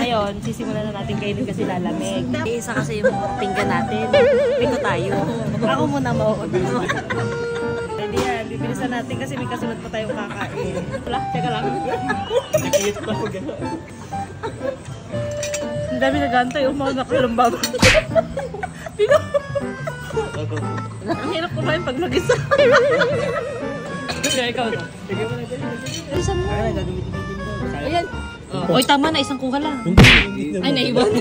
Ngayon, sisimulan na natin kainin kasi lalamig. Isa kasi yung pinggan natin. Piko tayo. Ako muna mauuna. Hindi yan, bibilisan natin kasi may kasunod pa tayong kakain. Wala, teka lang. Nakikita pa ako gano'n. Ang dami nag-aantay, mga nakalambag. Pino! Ang hirap kumain pag mag-isa. Kaya ikaw na. Bilisan mo. Ayan. Oy, tama na, isang kuha lang. Ay, naiwan.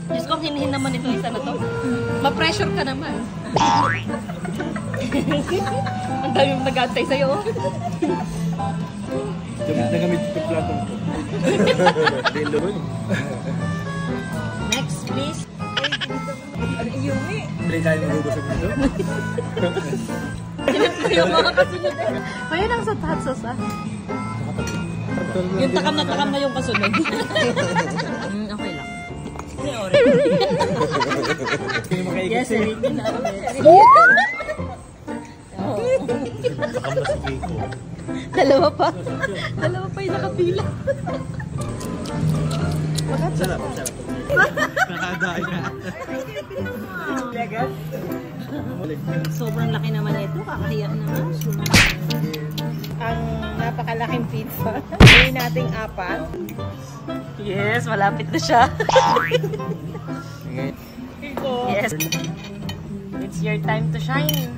Diyos ko, hinihin naman ito isa na to. Ma-pressure ka naman. Ang dami mong nag-aantay sa'yo. Gamit ko plato ko. Next, please. Ano iyumi? Play tayo magugusog nito. Yung mga kasunod eh. Ayun ang sa hot sauce ah. Yung takam na yung kasunod. Okay lang. Yes, ulitin na ulit. Takam na si Kiko. Dalawa pa yung nakapila. Sarap, sarap. Nakadain na. Sobrang laki naman ito. Kakahiya naman. Ang napakalaking pizza. Gawin nating 4. Yes, malapit na siya. Kiko. Yes. It's your time to shine.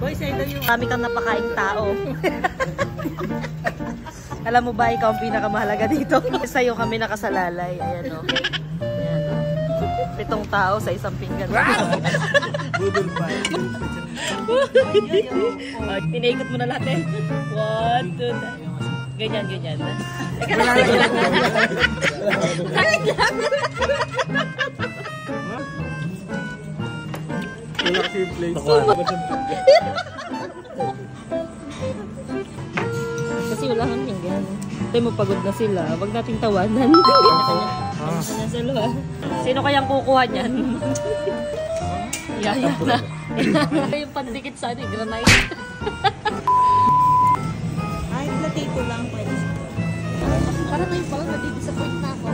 Boy, sa'yo yung kami kang napakaing tao. Alam mo ba, ikaw ang pinakamahalaga dito? Sa'yo kami nakasalalay. Ayan o. Ayan o. 7 tao sa isang pinggan. Budol pa. Pinaikot mo na lahat eh. 1, 2, 3. Ganyan, ganyan. Wala kasi yung place. Kasi wala kang pinggan. Tayo mo pagod na sila. Huwag nating tawanan. Kanya-kanya. Sino kayang kukuha niyan? Yaya na. Yung pandikit sa atin, granite. Ay, platito lang pwede. Parang ngayon pala, nadidisappoint na ako.